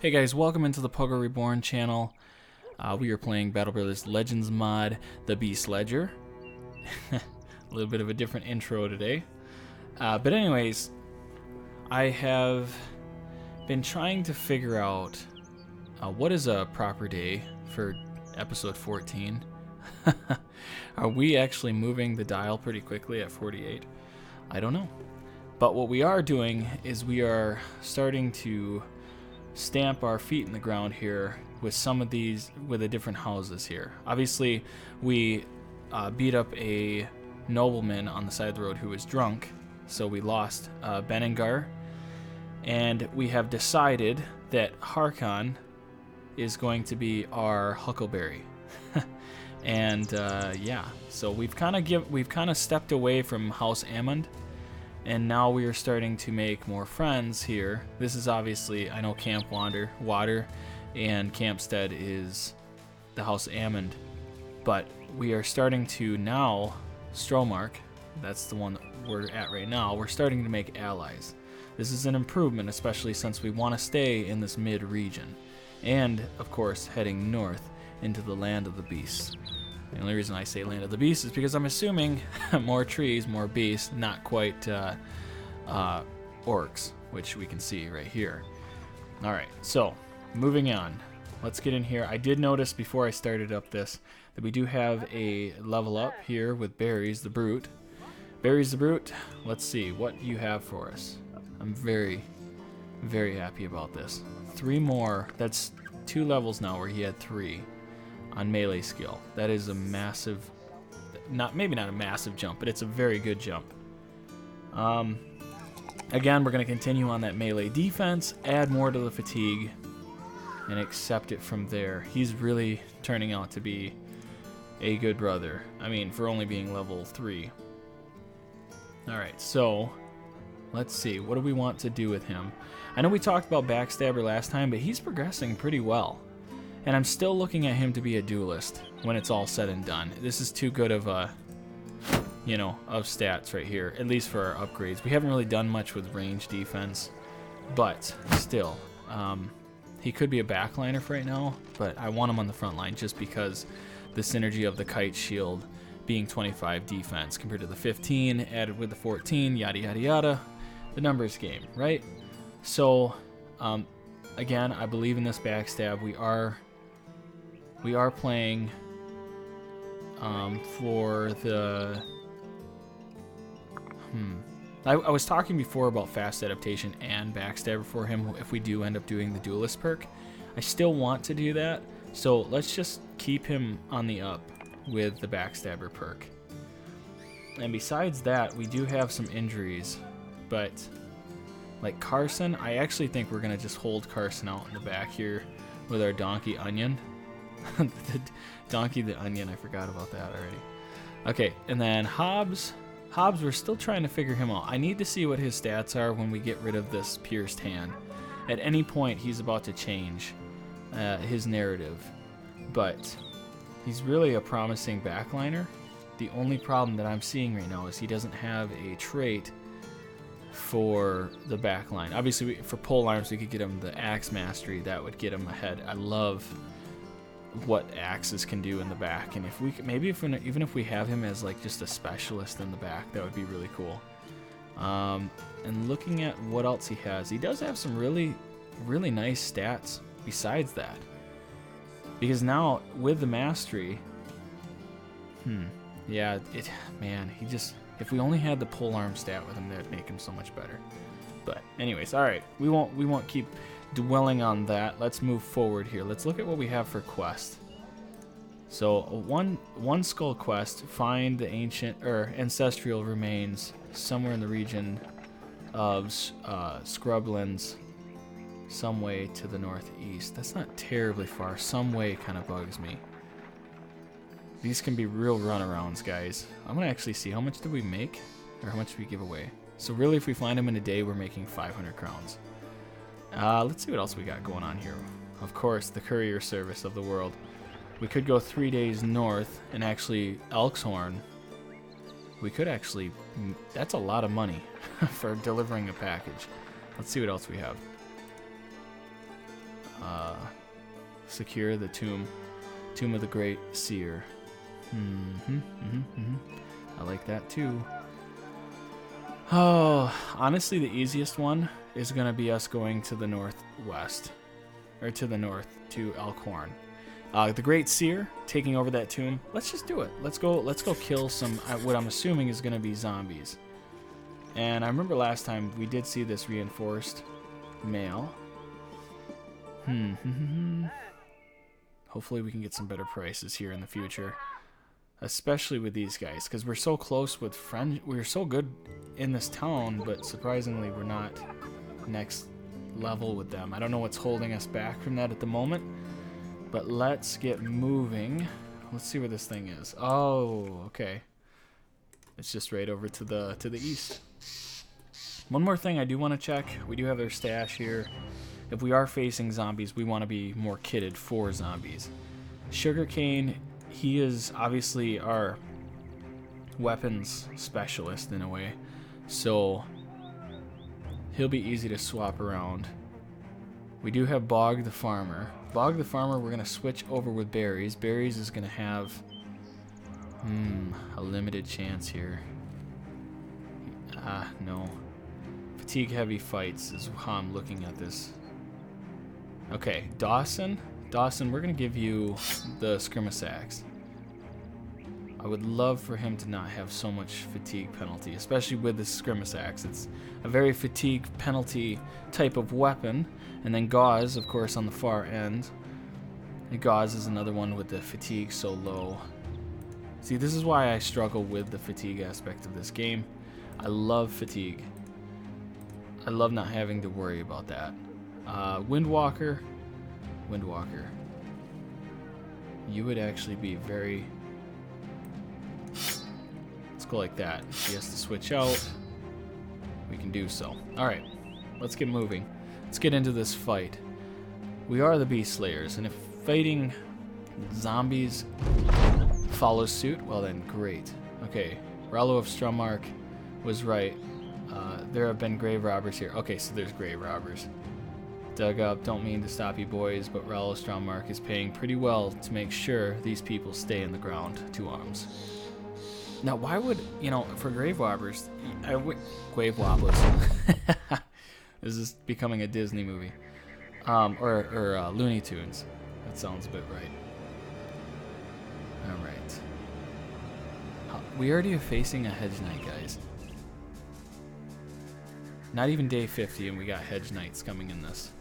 Hey guys, welcome into the Pogo Reborn channel. We are playing Battle Brothers Legends mod, the Beast Ledger. A little bit of a different intro today. But anyways, I have been trying to figure out what is a proper day for episode 14. Are we actually moving the dial pretty quickly at 48? I don't know. But what we are doing is we are starting to stamp our feet in the ground here with some of these, with the different houses here. Obviously, we beat up a nobleman on the side of the road who was drunk, so we lost Benengar, and we have decided that Harkon is going to be our Huckleberry. And yeah, so we've kind of stepped away from House Ammond, and now we are starting to make more friends here. This is obviously, I know Camp Water and Campstead is the House Ammond, but we are starting to now, Stromark, that's the one that we're at right now, we're starting to make allies. This is an improvement, especially since we want to stay in this mid-region. And, of course, heading north into the Land of the Beasts. The only reason I say Land of the Beasts is because I'm assuming more trees, more beasts, not quite orcs, which we can see right here. Alright, so, moving on. Let's get in here. I did notice before I started up this that we do have a level up here with Berries the Brute. Berries the Brute, let's see what you have for us. I'm very, very happy about this. 3 more, that's 2 levels now where he had 3. On melee skill. That is a massive, maybe not a massive jump, but it's a very good jump. Again, we're going to continue on that melee defense, add more to the fatigue, and accept it from there. He's really turning out to be a good brother. I mean, for only being level 3. Alright, so let's see. What do we want to do with him? I know we talked about Backstabber last time, but he's progressing pretty well. And I'm still looking at him to be a duelist when it's all said and done. This is too good of a, of stats right here, at least for our upgrades. We haven't really done much with range defense, but still, he could be a backliner for right now, but I want him on the front line just because the synergy of the kite shield being 25 defense compared to the 15 added with the 14, yada yada yada, the numbers game, right? So, again, I believe in this backstab. We are playing for the... I was talking before about fast adaptation and backstabber for him if we do end up doing the duelist perk. I still want to do that, so let's just keep him on the up with the backstabber perk. And besides that, we do have some injuries, but like Carson, I actually think we're going to just hold Carson out in the back here with our Donkey Onion. The Donkey the Onion, I forgot about that already. Okay, and then Hobbs, we're still trying to figure him out. I need to see what his stats are when we get rid of this pierced hand. At any point, he's about to change his narrative, but he's really a promising backliner. The only problem that I'm seeing right now is he doesn't have a trait for the backline. Obviously, for pole arms, we could get him the axe mastery. That would get him ahead. I love what axes can do in the back, and if we even if we have him as like just a specialist in the back, that would be really cool. And looking at what else he has, he does have some really nice stats besides that, because now with the mastery, yeah, he just, if we only had the pole arm stat with him, that would make him so much better. But anyways, all right, we won't keep dwelling on that. Let's move forward here. Let's look at what we have for quest. So one skull quest: find the ancient or ancestral remains somewhere in the region of Scrublands, some way to the northeast. That's not terribly far. Some way kind of bugs me. These can be real runarounds, guys. I'm gonna actually see how much did we make, or how much did we give away. So really, if we find them in a day, we're making 500 crowns. Let's see what else we got going on here. Of course, the courier service of the world. We could go 3 days north and actually Elkshorn. We could actually, that's a lot of money for delivering a package. Let's see what else we have. secure the tomb of the great seer. I like that too. Oh, honestly, the easiest one is gonna be us going to the northwest, or to the north to Elkhorn. The great seer taking over that tomb. Let's just do it. Let's go kill some what I'm assuming is gonna be zombies. And I remember last time we did see this reinforced male. Hopefully we can get some better prices here in the future, especially with these guys, because we're so close with we're so good in this town, but surprisingly we're not next level with them. I don't know what's holding us back from that at the moment, but let's get moving. Let's see where this thing is. Oh, okay. It's just right over to the east. One more thing I do want to check. We do have their stash here. If we are facing zombies, we want to be more kitted for zombies. Sugarcane, he is obviously our weapons specialist in a way, so he'll be easy to swap around. We do have Bog the Farmer. Bog the Farmer, we're going to switch over with Berries. Berries is going to have a limited chance here. No. Fatigue heavy fights is how I'm looking at this. Okay, Dawson, we're going to give you the Scrimmasax. I would love for him to not have so much fatigue penalty, especially with the Scrimmasax. It's a very fatigue penalty type of weapon. And then Gauze, of course, on the far end. And Gauze is another one with the fatigue so low. See, this is why I struggle with the fatigue aspect of this game. I love fatigue. I love not having to worry about that. Windwalker. You would actually be very... Let's go like that. If he has to switch out, we can do so. Alright, let's get moving. Let's get into this fight. We are the Beast Slayers, and if fighting zombies follows suit, well then, great. Okay, Rollo of Strummark was right. There have been grave robbers here. Okay, so there's grave robbers. Dug up, don't mean to stop you boys, but Rollo Strummark is paying pretty well to make sure these people stay in the ground. 2 arms. Now, why would, for grave robbers, grave wobblers. This is becoming a Disney movie. Or Looney Tunes. That sounds a bit right. Alright. We already are facing a Hedge Knight, guys. Not even day 50 and we got Hedge Knights coming in this.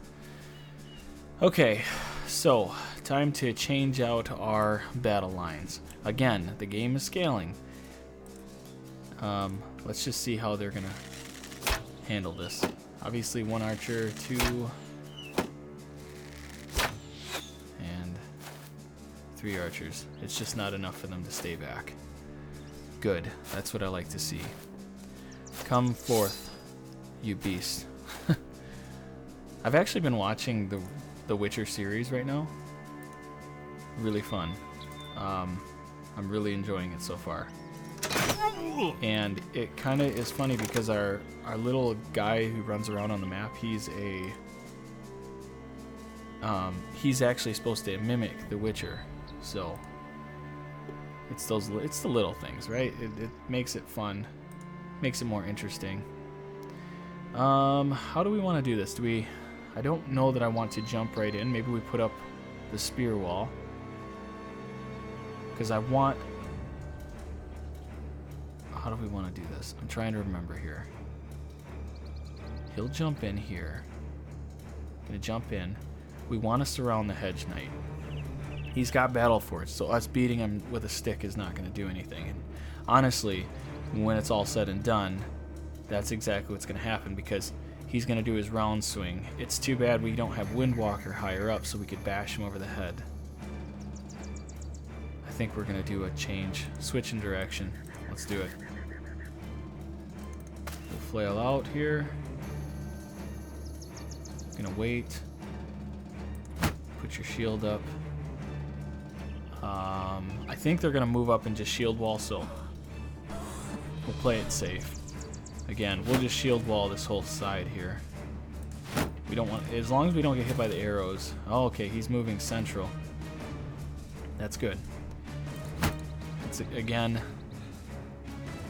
Okay, so time to change out our battle lines. Again, the game is scaling. Let's just see how they're gonna handle this. Obviously 1 archer, 2, and 3 archers. It's just not enough for them to stay back. Good, that's what I like to see. Come forth, you beast. I've actually been watching the Witcher series right now. Really fun. I'm really enjoying it so far. And it kind of is funny because our little guy who runs around on the map, he's actually supposed to mimic the Witcher. So it's the little things, right? It makes it fun, makes it more interesting. How do we want to do this? I don't know that I want to jump right in. Maybe we put up the spear wall, because I want... How do we want to do this? I'm trying to remember here. He'll jump in here. Gonna jump in. We want to surround the Hedge Knight. He's got Battle Force, so us beating him with a stick is not going to do anything. And honestly, when it's all said and done, that's exactly what's going to happen, because he's going to do his round swing. It's too bad we don't have Windwalker higher up so we could bash him over the head. I think we're going to do a change. Switch in direction. Let's do it. We'll flail out here. Gonna wait. Put your shield up. I think they're gonna move up and just shield wall, so we'll play it safe. Again, we'll just shield wall this whole side here. We don't want, as long as we don't get hit by the arrows. Oh, okay, he's moving central. That's good. It's, again,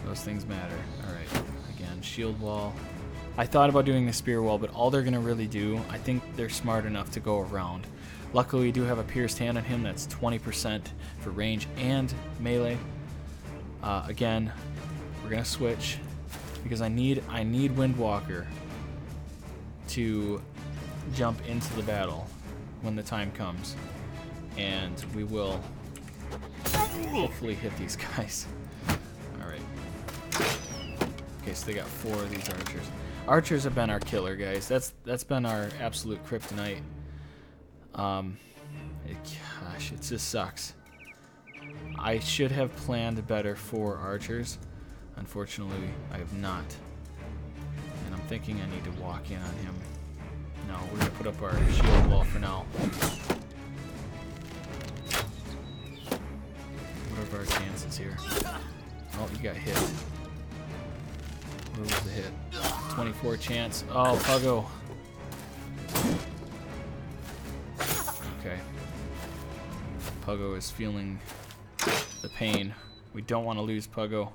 those things matter. All right, again, shield wall. I thought about doing the spear wall, but all they're gonna really do, I think they're smart enough to go around. Luckily, we do have a pierced hand on him. That's 20% for range and melee. Again, we're gonna switch because I need Windwalker to jump into the battle when the time comes, and we will hopefully hit these guys. All right. Okay, so they got 4 of these archers. Archers have been our killer, guys. That's been our absolute kryptonite. Gosh, it just sucks. I should have planned better for archers. Unfortunately, I have not. And I'm thinking I need to walk in on him. No, we're gonna put up our shield wall for now. What are our chances here? Oh, you got hit. Where was the hit? 24 chance. Oh, Puggo. Okay. Puggo is feeling the pain. We don't want to lose Puggo.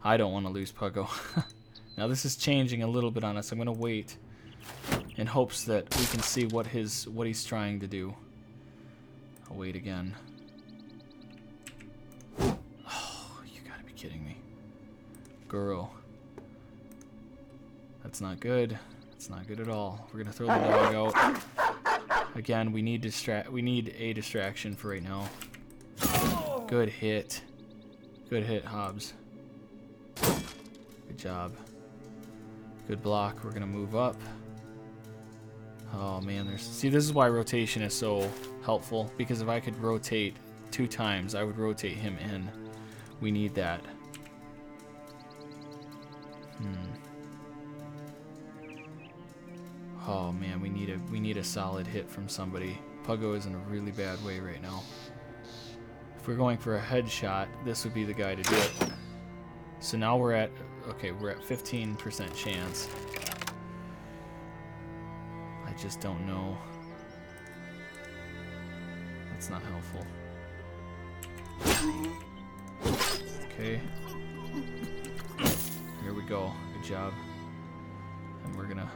I don't want to lose Puggo. Now this is changing a little bit on us. I'm gonna wait in hopes that we can see what he's trying to do. I'll wait again. Oh, you gotta be kidding me. Girl. That's not good. It's not good at all. We're gonna throw the dog out. Again, we need a distraction for right now. Good hit. Good hit, Hobbs. Good job. Good block. We're gonna move up. Oh man, see, this is why rotation is so helpful, because if I could rotate 2 times, I would rotate him in. We need that. Oh man, we need a solid hit from somebody. Puggo is in a really bad way right now. If we're going for a headshot, this would be the guy to do it. So now we're at 15% chance. I just don't know. That's not helpful. Okay. Here we go. Good job. And we're gonna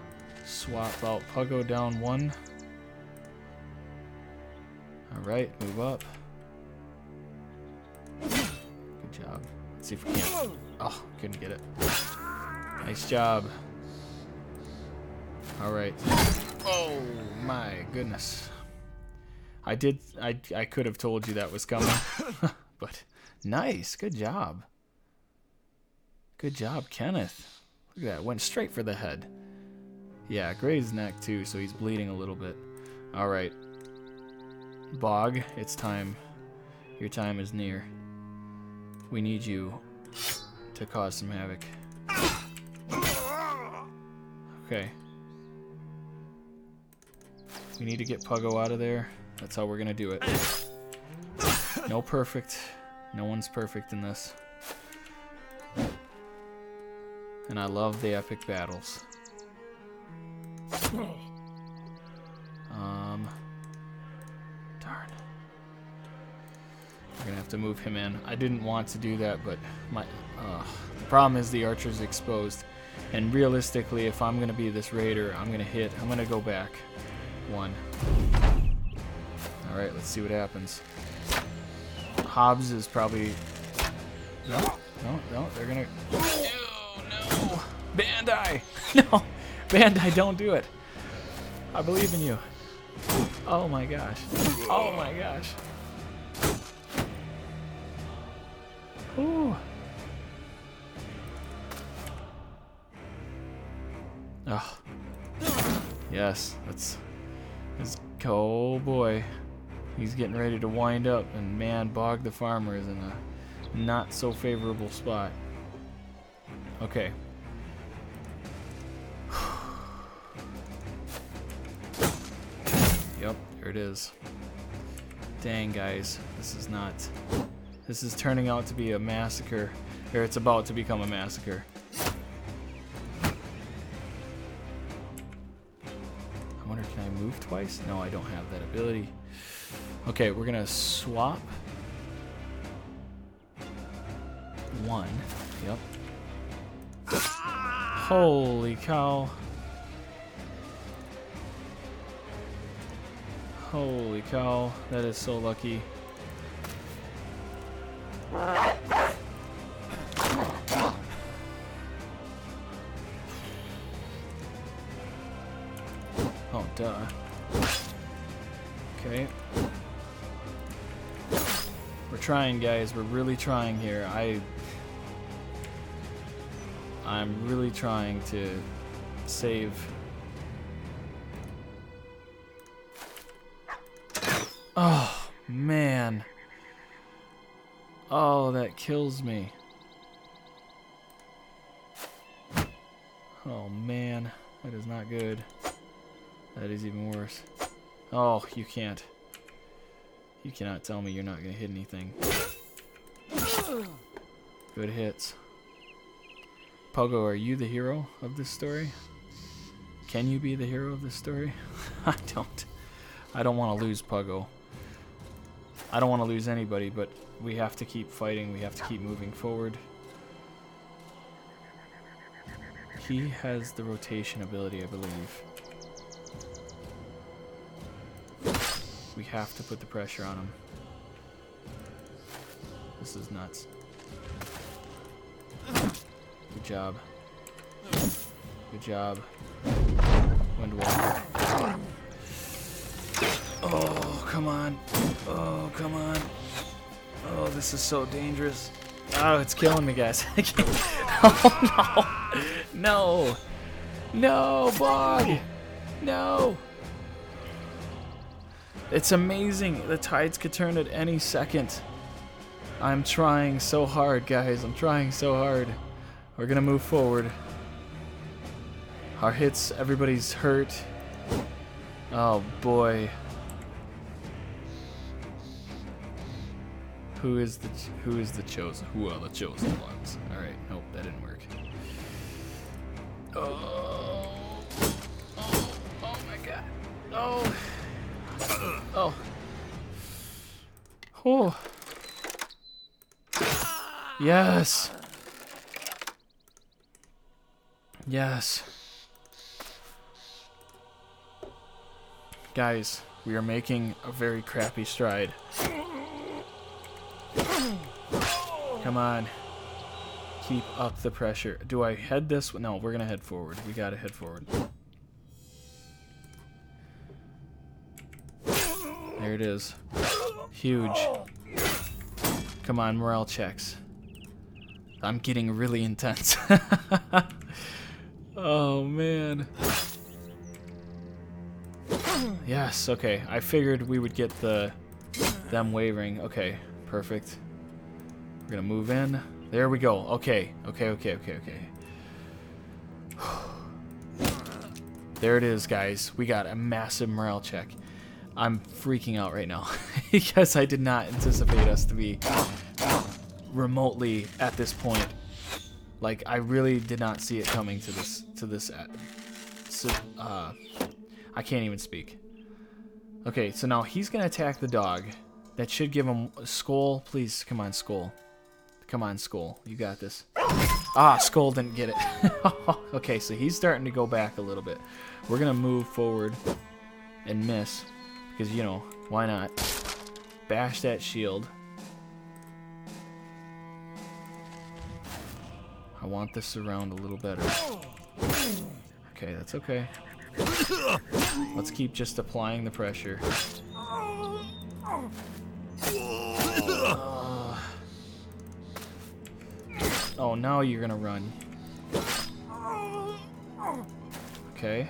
swap out Puggo down 1. Alright, move up. Good job. Let's see if we can. Oh, couldn't get it. Nice job. Alright. Oh my goodness. I could have told you that was coming. But nice. Good job. Good job, Kenneth. Look at that. Went straight for the head. Yeah, grazed neck too, so he's bleeding a little bit. Alright. Bog, it's time. Your time is near. We need you to cause some havoc. Okay. We need to get Puggo out of there. That's how we're gonna do it. No perfect. No one's perfect in this. And I love the epic battles. Darn. We're gonna have to move him in. I didn't want to do that, but the problem is the archer's exposed. And realistically, if I'm gonna be this raider, I'm gonna go back 1. Alright, let's see what happens. Hobbs is probably... No, they're gonna... Oh, no! Bandai! No! Bandai, don't do it! I believe in you. Oh my gosh. Oh my gosh. Ooh. Oh. Yes, let's oh boy. He's getting ready to wind up, and man, Bog the Farmer is in a not so favorable spot. Okay. Yep, there it is. Dang, guys, this is turning out to be a massacre, or it's about to become a massacre. I wonder twice? No, I don't have that ability. Okay, we're gonna swap. 1. Yep. Holy cow. Holy cow. That is so lucky. Oh, duh. Okay. We're trying, guys. We're really trying here. I'm really trying to save. Oh, man. Oh, that kills me. Oh, man. That is not good. That is even worse. Oh, you can't. You cannot tell me you're not going to hit anything. Good hits. Pogo, are you the hero of this story? Can you be the hero of this story? I don't want to lose Pogo. I don't want to lose anybody, but we have to keep fighting. We have to keep moving forward. He has the rotation ability, I believe. We have to put the pressure on him. This is nuts. Good job. Good job. Windwalker. Oh, come on. Oh, come on. Oh, this is so dangerous. Oh, it's killing me, guys. I can't. Oh, no. No. No, Bog. No. It's amazing. The tides could turn at any second. I'm trying so hard, guys. I'm trying so hard. We're gonna move forward. Our hits, everybody's hurt. Oh boy. Who is the chosen? Who are the chosen ones? All right. Nope, that didn't work. Oh. Oh. Oh my God. Oh. Oh. Oh. Yes. Yes. Guys, we are making a very crappy stride. Come on. Keep up the pressure. Do I head this? No, we're going to head forward. We got to head forward. There it is. Huge. Come on, morale checks. I'm getting really intense. Oh, man. Yes, okay. I figured we would get them wavering. Okay, perfect. We're gonna move in. There we go. Okay. There it is, guys. We got a massive morale check. I'm freaking out right now because I did not anticipate us to be remotely at this point. Like, I really did not see it coming to this. I can't even speak. Okay, so now he's gonna attack the dog. That should give him a Skull. Please, come on, Skull. Come on, Skull. You got this. Ah, Skull didn't get it. Okay, so he's starting to go back a little bit. We're gonna move forward and miss. Because, you know, why not? Bash that shield. I want this around a little better. Okay, that's okay. Let's keep just applying the pressure. Oh, now you're gonna run. Okay.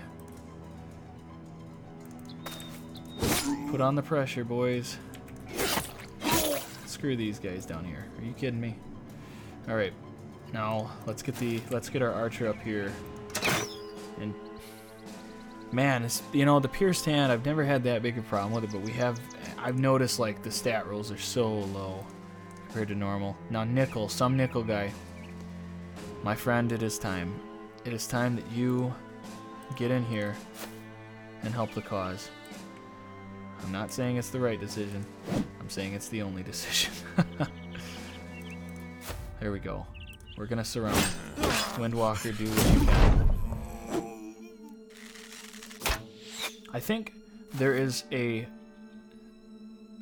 Put on the pressure, boys. Screw these guys down here. Are you kidding me? All right. Now let's get our archer up here. And man, it's, you know, the pierced hand, I've never had that big a problem with it, but I've noticed like the stat rolls are so low compared to normal. Now Nickel, some Nickel guy. My friend, it is time. It is time that you get in here and help the cause. I'm not saying it's the right decision. I'm saying it's the only decision. There we go. We're gonna surround. Windwalker, do what you can. I think there is a...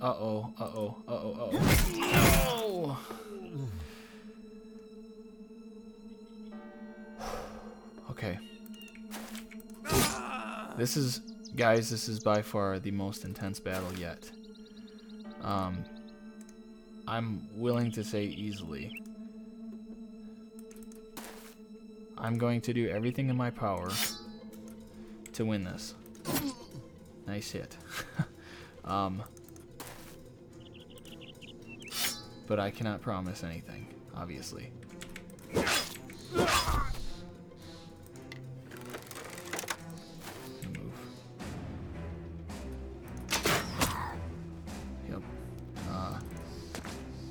Uh-oh, uh-oh, uh-oh, uh-oh. No! Okay. This is... Guys, this is by far the most intense battle yet. I'm willing to say easily. I'm going to do everything in my power to win this. Nice hit. But I cannot promise anything, obviously. Move. Yep.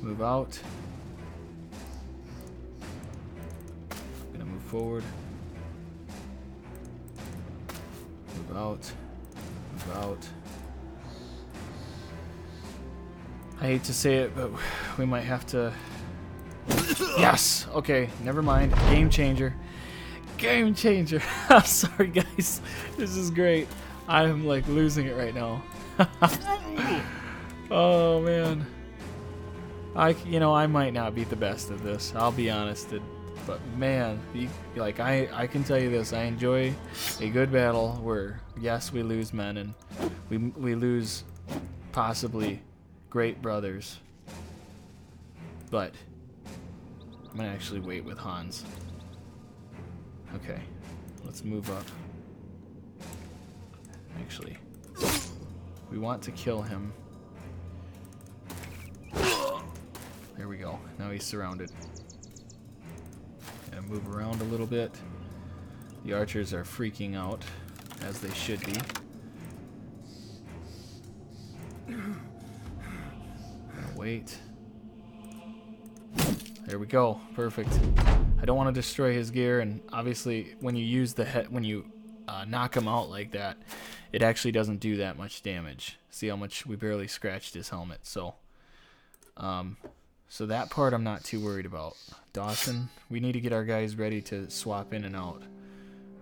Move out. I'm gonna move forward. Move out. Move out. I hate to say it, but we might have to... Yes! Okay, never mind. Game changer. Game changer. I'm sorry, guys. This is great. I'm, like, losing it right now. Oh, man. I might not be the best at this. I'll be honest. But, man, I can tell you this. I enjoy a good battle where, yes, we lose men, and we lose possibly... great brothers, but I'm gonna actually wait with Hans. Okay, let's move up. Actually, we want to kill him. There we go. Now he's surrounded. Gonna move around a little bit. The archers are freaking out, as they should be. Wait. There we go. Perfect. I don't want to destroy his gear, and obviously when you use the when you knock him out like that, it actually doesn't do that much damage. See how much we barely scratched his helmet. So so that part I'm not too worried about. Dawson, we need to get our guys ready to swap in and out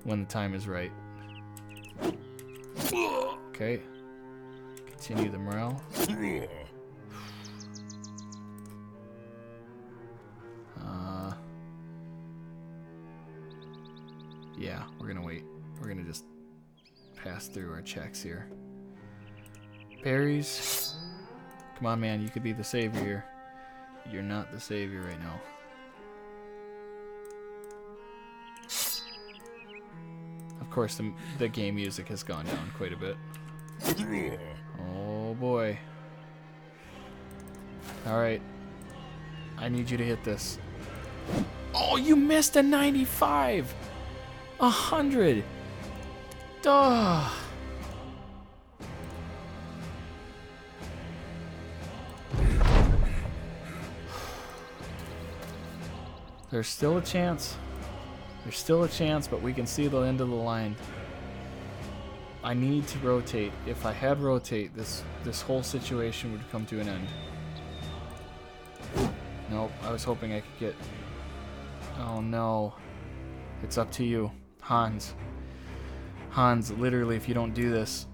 when the time is right. Okay. Continue the morale. Yeah, we're gonna wait. We're gonna just pass through our checks here. Berries. Come on, man, you could be the savior here. You're not the savior right now. Of course, the game music has gone down quite a bit. Oh boy. Alright. I need you to hit this. Oh, you missed a 95! 100! Duh! There's still a chance. There's still a chance, but we can see the end of the line. I need to rotate. If I had rotate, this whole situation would come to an end. Nope, I was hoping I could get... Oh no. It's up to you. Hans. Hans, literally, if you don't do this...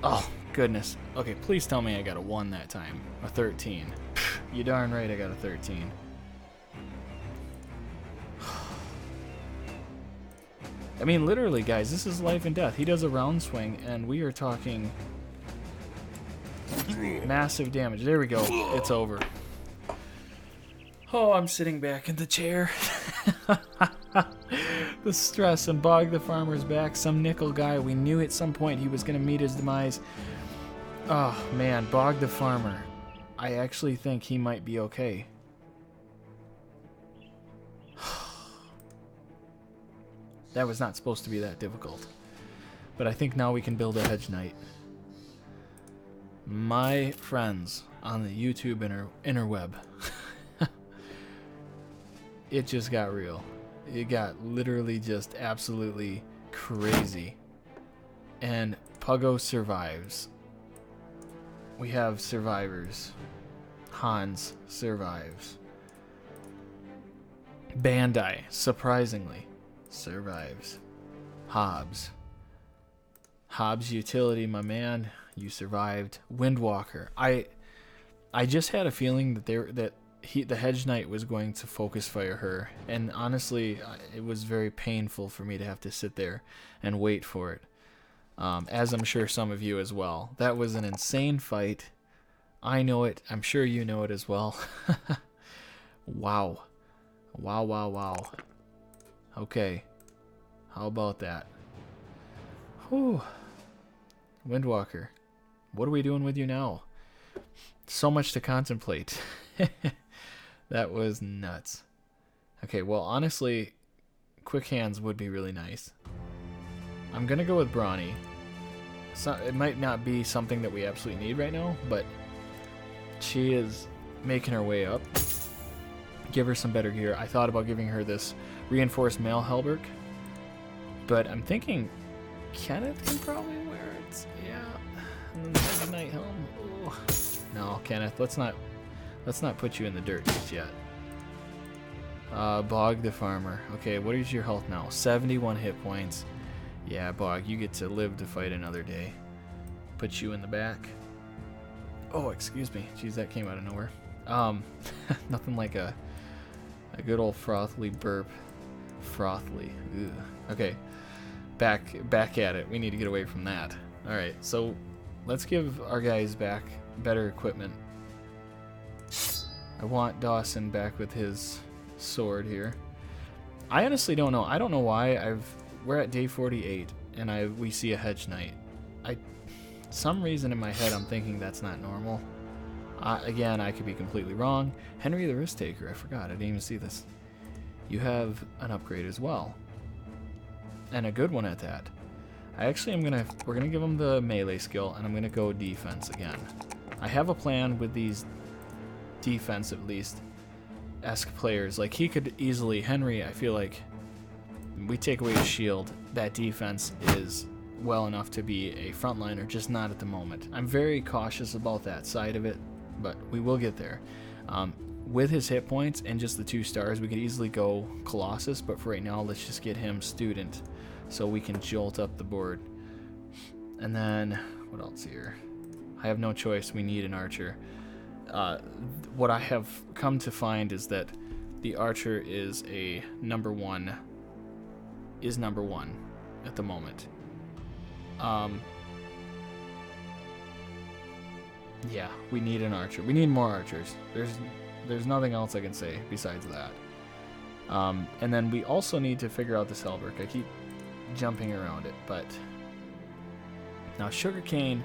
Oh, goodness. Okay, please tell me I got a 1 that time. A 13. You darn right I got a 13. I mean, literally, guys, this is life and death. He does a round swing, and we are talking massive damage. There we go. It's over. Oh, I'm sitting back in the chair. The stress, and Bog the Farmer's back. Some nickel guy. We knew at some point he was going to meet his demise. Oh, man. Bog the Farmer. I actually think he might be okay. That was not supposed to be that difficult. But I think now we can build a hedge knight. My friends on the YouTube interweb. It just got real. It got literally just absolutely crazy. And Puggo survives. we have survivors. Hans survives. Bandai, surprisingly, survives. Hobbs. Hobbs Utility, my man, you survived. Windwalker. I just had a feeling that the Hedge Knight was going to focus fire her, and honestly, it was very painful for me to have to sit there and wait for it. As I'm sure some of you as well. That was an insane fight. I know it. I'm sure you know it as well. Wow. Wow, wow, wow. Okay. How about that? Whew. Windwalker. What are we doing with you now? So much to contemplate. That was nuts. Okay, well, honestly, quick hands would be really nice. I'm going to go with Brawny. So, it might not be something that we absolutely need right now, but she is making her way up. Give her some better gear. I thought about giving her this reinforced mail halberd, but I'm thinking Kenneth can probably wear it. Yeah. And then the Hedge Knight helm. Ooh. No, Kenneth, let's not put you in the dirt just yet. Bog the Farmer. Okay, what is your health now? 71 hit points. Yeah, Bog, you get to live to fight another day. Put you in the back. Oh, excuse me. Jeez, that came out of nowhere. Nothing like a good old Frothly burp. Frothly. Ugh. Okay, back at it. We need to get away from that. All right, so let's give our guys back better equipment. I want Dawson back with his sword here. I honestly don't know. I don't know why we're at day 48 and we see a Hedge Knight. Some reason in my head I'm thinking that's not normal. Again, I could be completely wrong. Henry the Risk Taker, I forgot. I didn't even see this. You have an upgrade as well. And a good one at that. We're gonna give him the melee skill, and I'm gonna go defense again. I have a plan with these defense, at least, esque players. Like, he could easily, Henry, I feel like, we take away his shield, that defense is well enough to be a frontliner, just not at the moment. I'm very cautious about that side of it, but we will get there. With his hit points and just the 2 stars, we could easily go Colossus, but for right now, let's just get him Student so we can jolt up the board. And then, what else here? I have no choice. We need an archer. What I have come to find is that the archer is number one at the moment. Yeah, we need an archer. We need more archers. There's nothing else I can say besides that. And then we also need to figure out this halberd. I keep jumping around it, but now Sugarcane,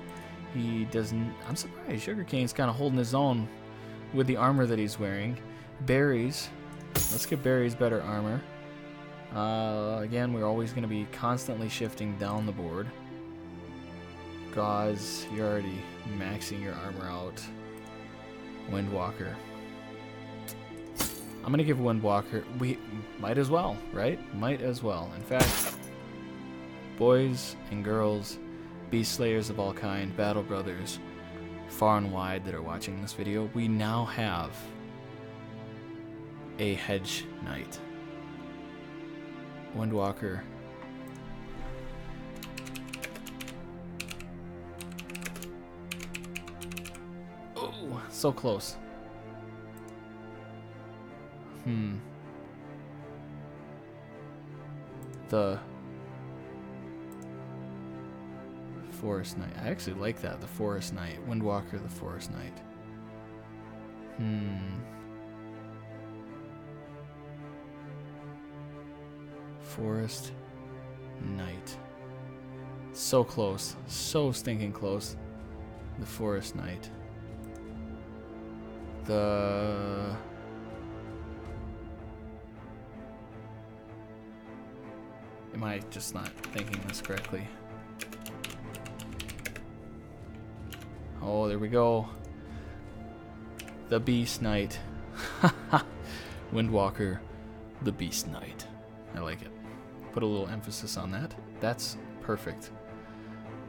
he doesn't. I'm surprised. Sugarcane's kind of holding his own with the armor that he's wearing. Berries. Let's get Berries better armor. Again, we're always going to be constantly shifting down the board. Gauze, you're already maxing your armor out. Windwalker. I'm going to give Windwalker... We might as well, right? Might as well. In fact, boys and girls, beast slayers of all kind, battle brothers, far and wide that are watching this video, we now have a Hedge Knight. Windwalker. Oh, so close. The Forest Knight. I actually like that. The Forest Knight. Windwalker, the Forest Knight. Forest Knight. So close. So stinking close. The Forest Knight. Am I just not thinking this correctly? Oh, there we go. The Beast Knight. Windwalker, the Beast Knight. I like it. Put a little emphasis on that. That's perfect.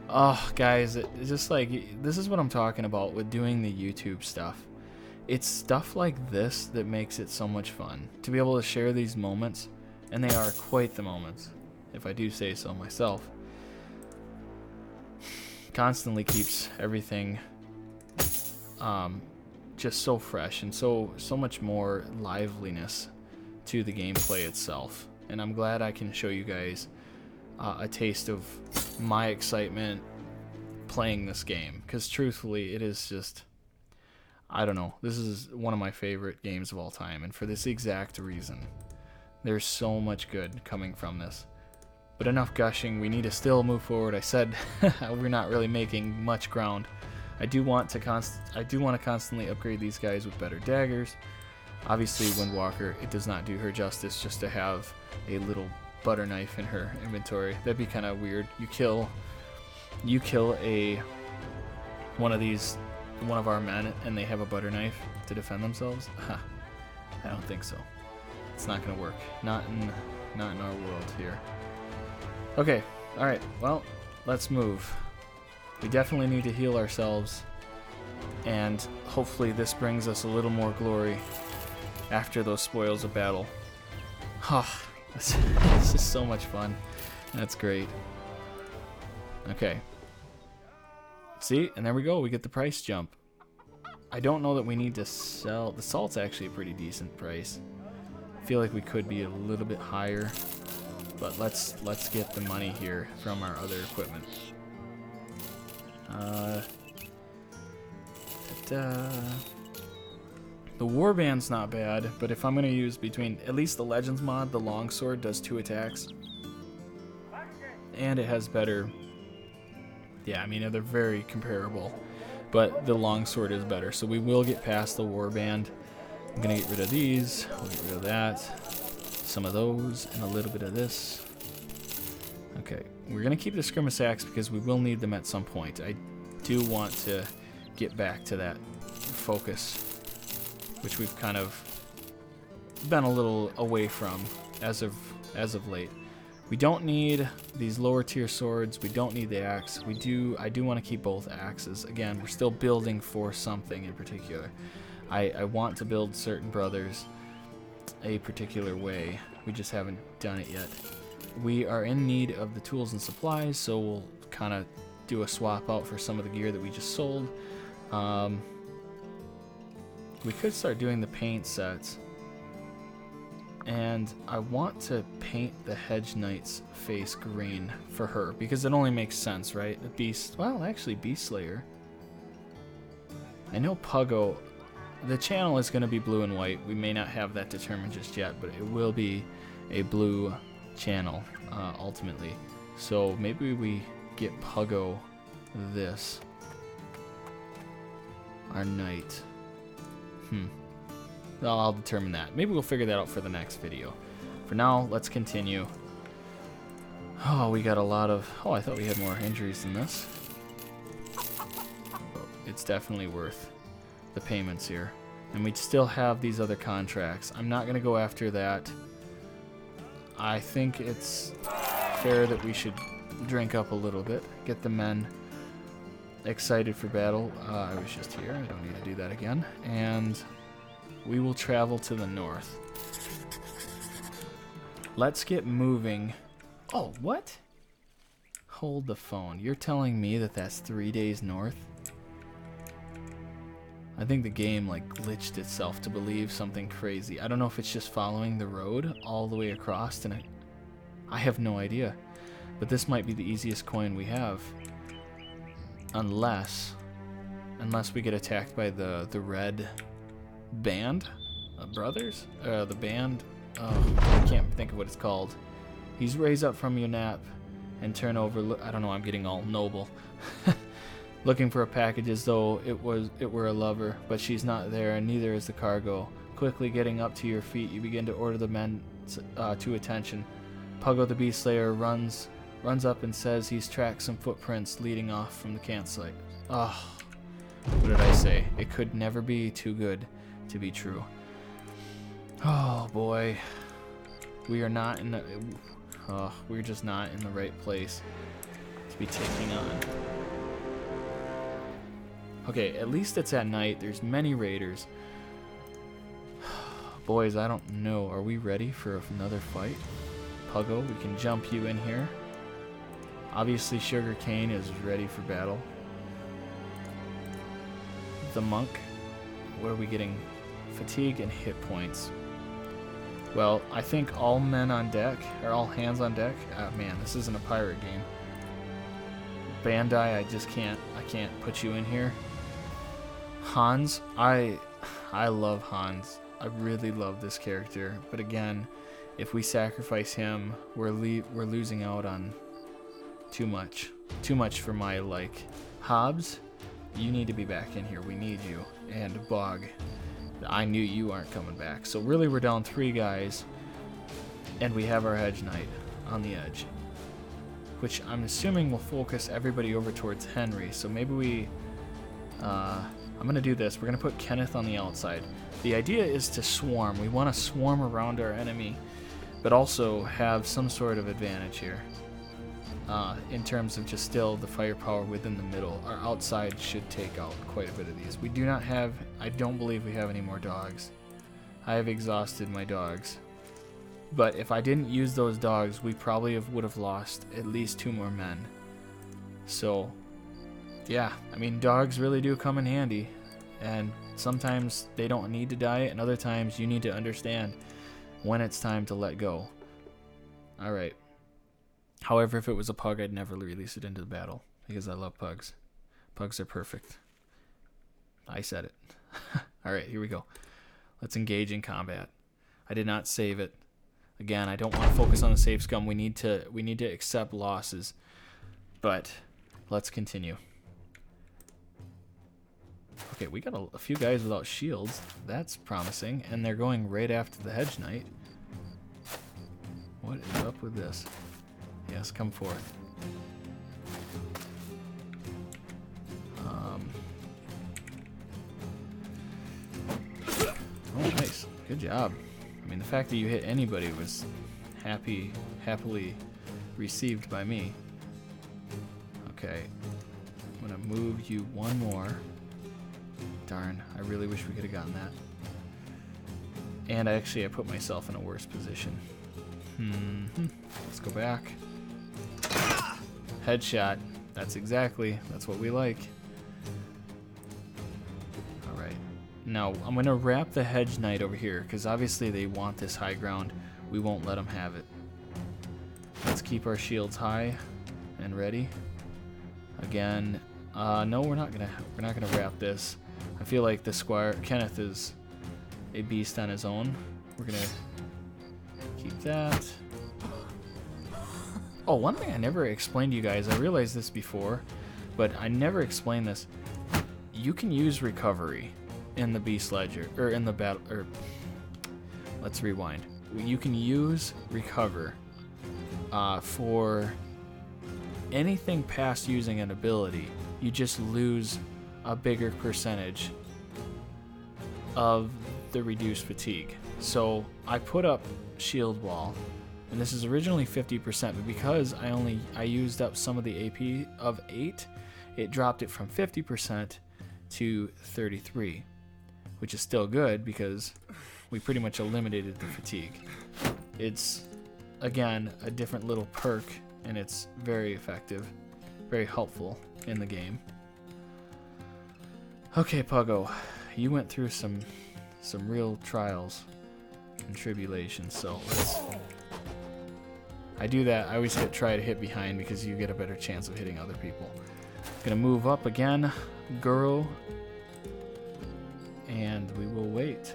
Oh, guys, it's just like, this is what I'm talking about with doing the YouTube stuff. It's stuff like this that makes it so much fun. To be able to share these moments, and they are quite the moments, if I do say so myself. Constantly keeps everything just so fresh and so much more liveliness to the gameplay itself. And I'm glad I can show you guys a taste of my excitement playing this game, because truthfully it is just, I don't know, this is one of my favorite games of all time, and for this exact reason. There's so much good coming from this. But enough gushing, we need to still move forward. I said we're not really making much ground. I do want to constantly upgrade these guys with better daggers. Obviously, Windwalker, it does not do her justice just to have a little butter knife in her inventory. That'd be kind of weird. You kill one of our men, and they have a butter knife to defend themselves. Huh. I don't think so. It's not gonna work. Not in our world here. Okay. All right. Well, let's move. We definitely need to heal ourselves, and hopefully this brings us a little more glory after those spoils of battle. This is so much fun. That's great. Okay. See, and there we go. We get the price jump. I don't know that we need to sell. The salt's actually a pretty decent price. I feel like we could be a little bit higher, but let's get the money here from our other equipment. The warband's not bad, but if I'm gonna use between at least the Legends mod, the longsword does 2 attacks, and it has better. Yeah, I mean they're very comparable, but the longsword is better. So we will get past the warband. I'm gonna get rid of these. We'll get rid of that. Some of those, and a little bit of this. Okay, we're gonna keep the skirmish axe because we will need them at some point. I do want to get back to that focus, which we've kind of been a little away from as of late. We don't need these lower tier swords. We don't need the axe. I do want to keep both axes. Again, we're still building for something in particular. I want to build certain brothers a particular way. We just haven't done it yet. We are in need of the tools and supplies, so we'll kind of do a swap out for some of the gear that we just sold. We could start doing the paint sets. And I want to paint the Hedge Knight's face green for her, because it only makes sense, right? The Beast, well, actually Beast Slayer. I know Puggo, the channel is going to be blue and white. We may not have that determined just yet, but it will be a blue channel ultimately. So maybe we get Puggo this. Our knight. I'll determine that. Maybe we'll figure that out for the next video. For now, let's continue. Oh, we got a lot of... Oh, I thought we had more injuries than this. It's definitely worth the payments here. And we still have these other contracts. I'm not going to go after that. I think it's fair that we should drink up a little bit. Get the men excited for battle. I was just here. I don't need to do that again. And we will travel to the north. Let's get moving. Oh, what? Hold the phone. You're telling me that that's 3 days north? I think the game like glitched itself to believe something crazy. I don't know if it's just following the road all the way across, and I have no idea. But this might be the easiest coin we have. Unless we get attacked by the red band brothers, the band, I can't think of what it's called. He's raised up from your nap and turn over. I don't know, I'm getting all noble. Looking for a package as though it were a lover, but she's not there, and neither is the cargo. Quickly getting up to your feet, you begin to order the men to attention. Puggo the Beast Slayer runs up and says he's tracked some footprints leading off from the campsite. Oh, what did I say? It could never be too good to be true. Oh boy, we're just not in the right place to be taking on. Okay, at least it's at night. There's many raiders. Boys, I don't know. Are we ready for another fight? Puggo, we can jump you in here. Obviously, Sugarcane is ready for battle. The monk, what are we getting? Fatigue and hit points. Well, I think all men on deck, or all hands on deck. Man, this isn't a pirate game. Bandai, I can't put you in here. Hans, I love Hans. I really love this character, but again, if we sacrifice him, we're losing out on too much for my like. Hobbs, you need to be back in here. We need you. And Bog, I knew you aren't coming back. So really, we're down 3 guys, and we have our Hedge Knight on the edge, which I'm assuming will focus everybody over towards Henry. So maybe we, I'm gonna do this. We're gonna put Kenneth on the outside. The idea is to swarm. We want to swarm around our enemy, but also have some sort of advantage here. In terms of just still the firepower within the middle. Our outside should take out quite a bit of these. We do not have, I don't believe we have any more dogs. I have exhausted my dogs. But if I didn't use those dogs, we probably would have lost at least 2 more men. So, yeah, I mean, dogs really do come in handy. And sometimes they don't need to die, and other times you need to understand when it's time to let go. Alright. However, if it was a pug, I'd never release it into the battle, because I love pugs. Pugs are perfect. I said it. Alright, here we go. Let's engage in combat. I did not save it. Again, I don't want to focus on the save scum. We need to accept losses. But let's continue. Okay, we got a few guys without shields. That's promising. And they're going right after the Hedge Knight. What is up with this? Yes, come forth. Oh, nice. Good job. I mean, the fact that you hit anybody was happily received by me. Okay. I'm going to move you 1 more. Darn, I really wish we could have gotten that. And I put myself in a worse position. Let's go back. Headshot. That's what we like. Alright. Now, I'm going to wrap the Hedge Knight over here, because obviously they want this high ground. We won't let them have it. Let's keep our shields high and ready. Again, no, we're not gonna wrap this. I feel like the Squire Kenneth is a beast on his own. We're gonna keep that. Oh, one thing I never explained to you guys, I realized this before, but I never explained this. You can use recovery in the Beast Ledger, or in the battle, or let's rewind. You can use recover for anything past using an ability. You just lose a bigger percentage of the reduced fatigue. So I put up shield wall, and this is originally 50%, but because I used up some of the AP of 8, it dropped it from 50% to 33, which is still good because we pretty much eliminated the fatigue. It's, again, a different little perk, and it's very effective, very helpful in the game. Okay, Puggo, you went through some real trials and tribulations, so let's... I do that. I always try to hit behind because you get a better chance of hitting other people. Gonna move up again, Guru, and we will wait.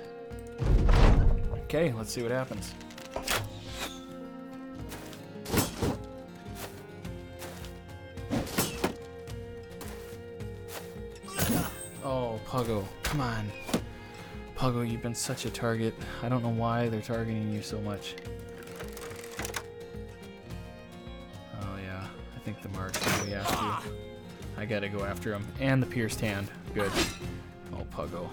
Okay, let's see what happens. Oh, Puggo, come on. Puggo, you've been such a target. I don't know why they're targeting you so much. Oh yeah, I think the marks we have to. I gotta go after him. And the pierced hand. Good. Oh, Puggo.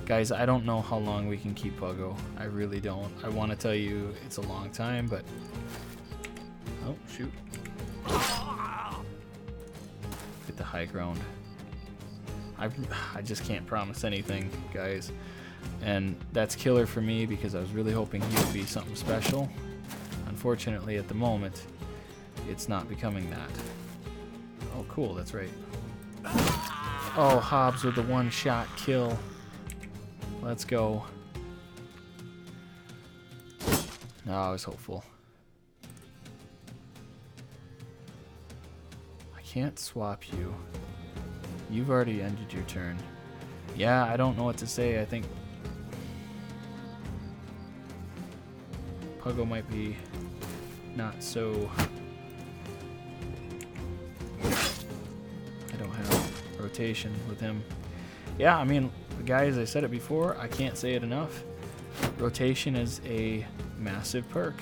Guys, I don't know how long we can keep Puggo. I really don't. I want to tell you it's a long time, but... Oh, shoot. the high ground. I just can't promise anything, guys. And that's killer for me because I was really hoping he would be something special. Unfortunately, at the moment, it's not becoming that. Oh, cool, that's right. Oh, Hobbs with the one-shot kill. Let's go. No, I was hopeful. I can't swap you. You've already ended your turn. Yeah, I don't know what to say. I think Puggo might be not so... I don't have rotation with him. Yeah, I mean, guys, I said it before. I can't say it enough. Rotation is a massive perk.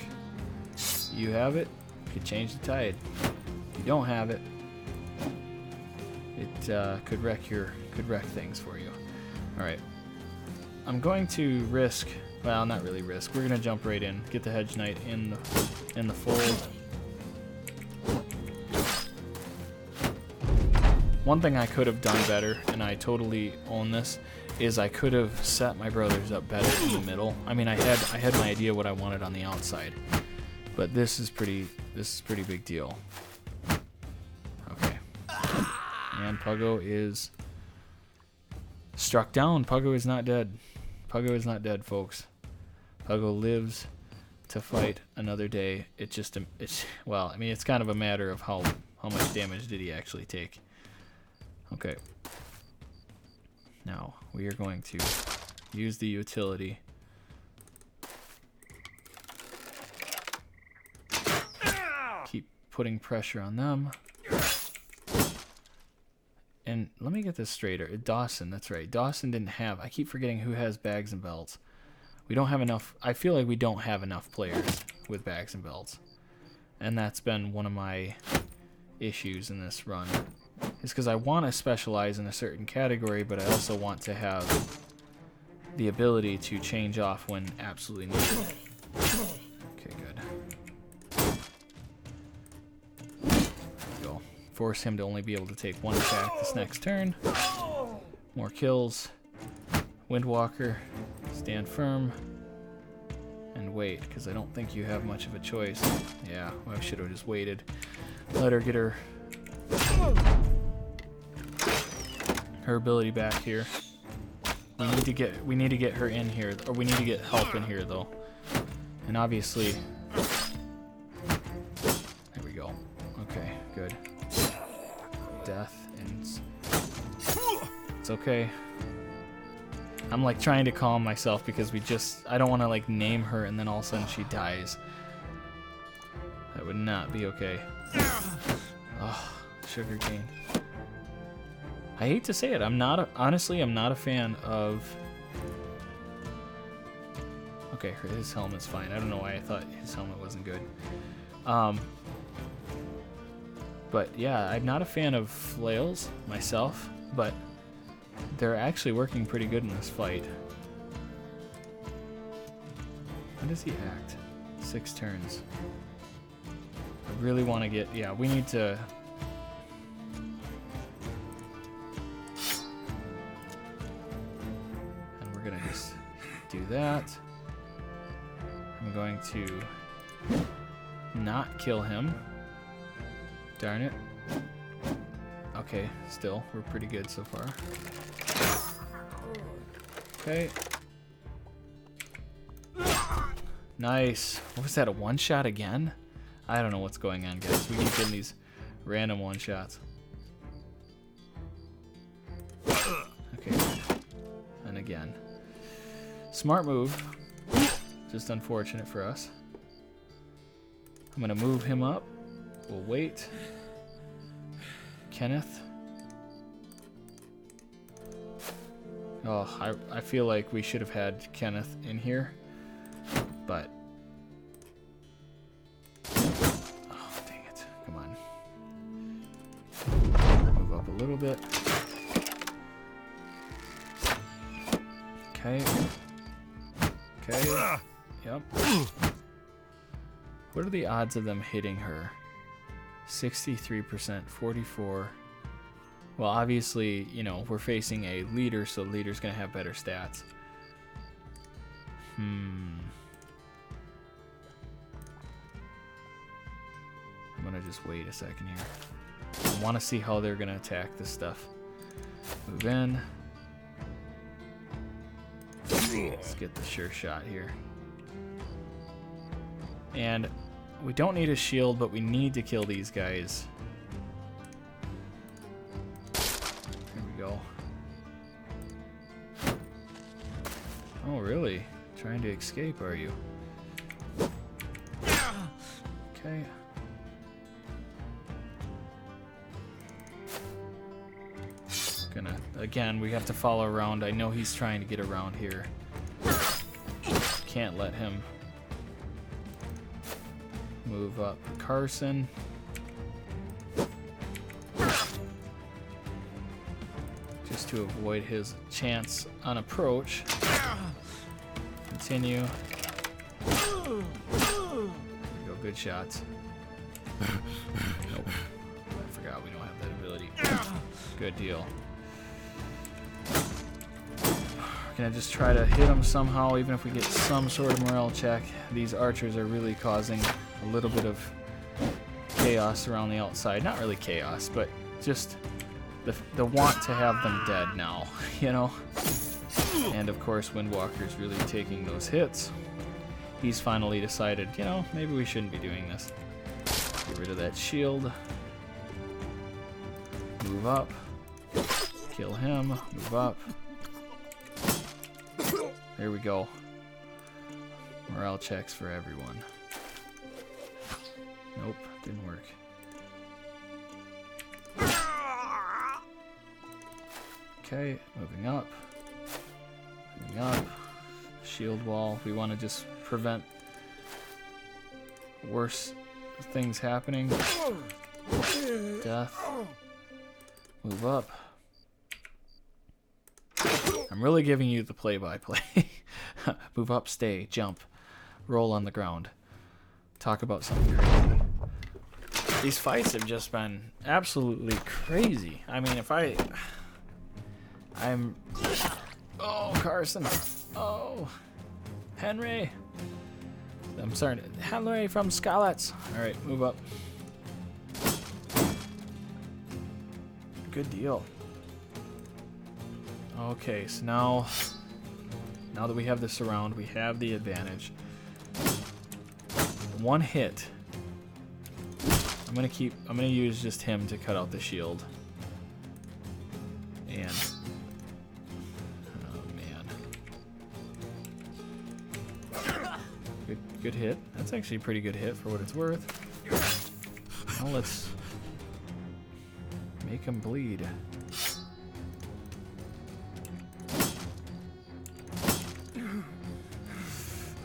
You have it, you could change the tide. If you don't have it, it could wreck things for you. All right, I'm going to risk. Well, not really risk. We're gonna jump right in, get the Hedge Knight in the fold. One thing I could have done better, and I totally own this, is I could have set my brothers up better in the middle. I mean, I had my idea what I wanted on the outside, but this is pretty big deal. Okay, and Puggo is struck down. Puggo is not dead. Puggo is not dead, folks. Puggo lives to fight another day. Well, I mean, it's kind of a matter of how much damage did he actually take. Okay. Now, we are going to use the utility. Keep putting pressure on them. And let me get this straighter. Dawson, that's right. Dawson didn't have... I keep forgetting who has bags and belts. We don't have enough... I feel like we don't have enough players with bags and belts. And that's been one of my issues in this run. Is because I want to specialize in a certain category, but I also want to have the ability to change off when absolutely needed. Okay, good. There we go. Force him to only be able to take one attack this next turn. More kills. Windwalker, stand firm. And wait, because I don't think you have much of a choice. Yeah, I should have just waited. Let her get her ability back here. We need to get her in here, or we need to get help in here though. And obviously, there we go. Okay, good. Death and it's okay. I'm like trying to calm myself because I don't want to like name her and then all of a sudden she dies. That would not be okay. Oh, sugar cane. I hate to say it, honestly, I'm not a fan of... Okay, his helmet's fine. I don't know why I thought his helmet wasn't good. But yeah, I'm not a fan of flails myself, but they're actually working pretty good in this fight. How does he act? 6 turns. I really want to get... Yeah, we need to... do that. I'm going to not kill him. Darn it. Okay, still, we're pretty good so far. Okay. Nice. What was that, a one-shot again? I don't know what's going on, guys. We keep getting these random one-shots. Okay. And again. Smart move. Just unfortunate for us. I'm going to move him up. We'll wait. Kenneth. Oh, I feel like we should have had Kenneth in here. But... oh, dang it. Come on. Move up a little bit. Okay. Okay. Yep. What are the odds of them hitting her? 63%, 44. Well, obviously, you know, we're facing a leader, so the leader's going to have better stats. I'm going to just wait a second here. I want to see how they're going to attack this stuff. Move in. Let's get the sure shot here. And we don't need a shield, but we need to kill these guys. There we go. Oh, really? Trying to escape, are you? Okay. Again, we have to follow around. I know he's trying to get around here. Can't let him move up. Carson. Just to avoid his chance on approach. Continue. There we go, good shots. Nope. I forgot we don't have that ability. Good deal. Gonna just try to hit him somehow, even if we get some sort of morale check. These archers are really causing a little bit of chaos around the outside. Not really chaos, but just the want to have them dead now, you know? And of course, Windwalker's really taking those hits. He's finally decided, you know, maybe we shouldn't be doing this. Get rid of that shield. Move up. Kill him. Move up. There we go. Morale checks for everyone. Nope, didn't work. Okay, moving up. Moving up. Shield wall. We want to just prevent worse things happening. Death. Move up. I'm really giving you the play-by-play. Move up, stay, jump, roll on the ground. Talk about something crazy. These fights have just been absolutely crazy. I mean, if I'm... Oh, Carson. Oh, Henry. I'm sorry. Henry from Scarlets. All right, move up. Good deal. Okay, so now that we have this around, we have the advantage. One hit. I'm gonna use just him to cut out the shield. And oh man. Good hit. That's actually a pretty good hit for what it's worth. Now let's make him bleed.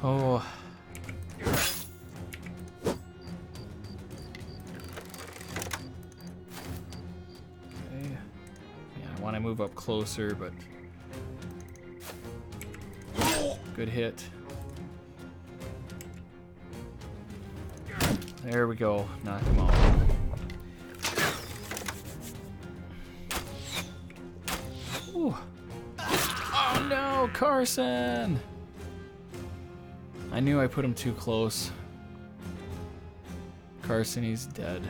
Oh. Okay. Yeah, I want to move up closer, but good hit. There we go. Knock him out. Ooh. Oh no, Carson! I knew I put him too close. Carson, he's dead.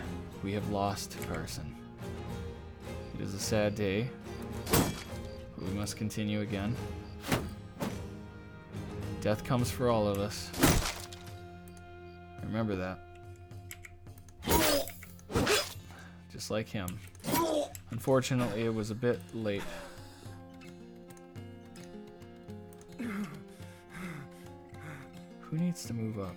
We have lost Carson. It is a sad day, but we must continue again. Death comes for all of us. Remember that. Just like him. Unfortunately, it was a bit late. Who needs to move up?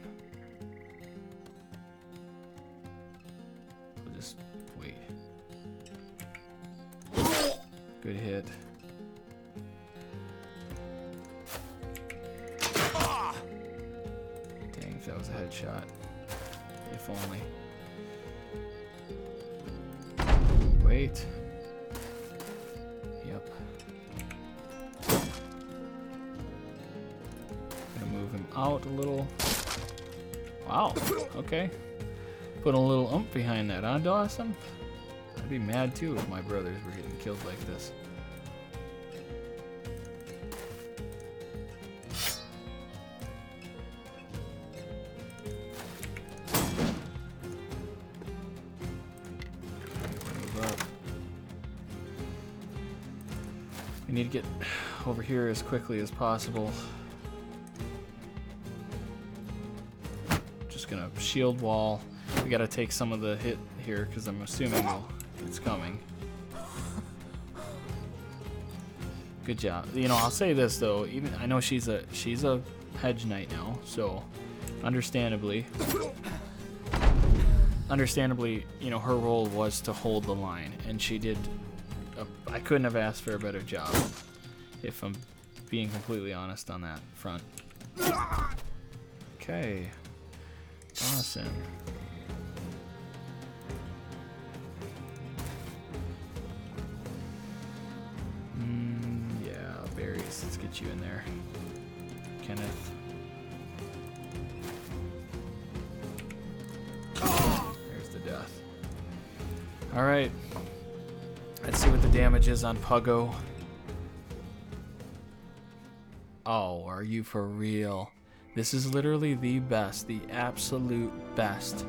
We'll just wait. Good hit. Dang, if that was a headshot. If only. Wait. Yep. Gonna move him out a little. Wow. Okay. Put a little oomph behind that, huh, Dawson? I'd be mad too if my brothers were getting killed like this. We need to get over here as quickly as possible. Just gonna shield wall. We gotta take some of the hit here because I'm assuming it's coming. Good job. You know, I'll say this though. Even I know she's a hedge knight now, so understandably, you know, her role was to hold the line, and she did. I couldn't have asked for a better job, if I'm being completely honest on that front. Okay, Dawson. Yeah, berries. Let's get you in there, Kenneth. There's the death. All right. Let's see what the damage is on Puggo. Oh, are you for real? This is literally the best, the absolute best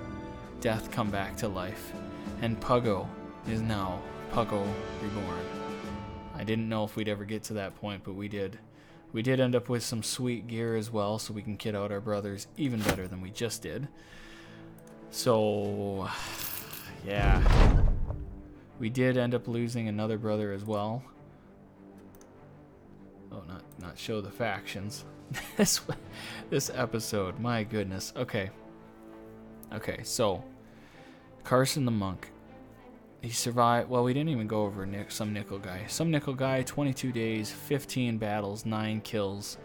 death come back to life. And Puggo is now Puggo Reborn. I didn't know if we'd ever get to that point, but we did. We did end up with some sweet gear as well, so we can kit out our brothers even better than we just did. So, yeah. We did end up losing another brother as well. Oh, not show the factions. This episode, my goodness. Okay, so Carson the monk. He survived. Well, we didn't even go over some nickel guy. Some nickel guy, 22 days, 15 battles, 9 kills,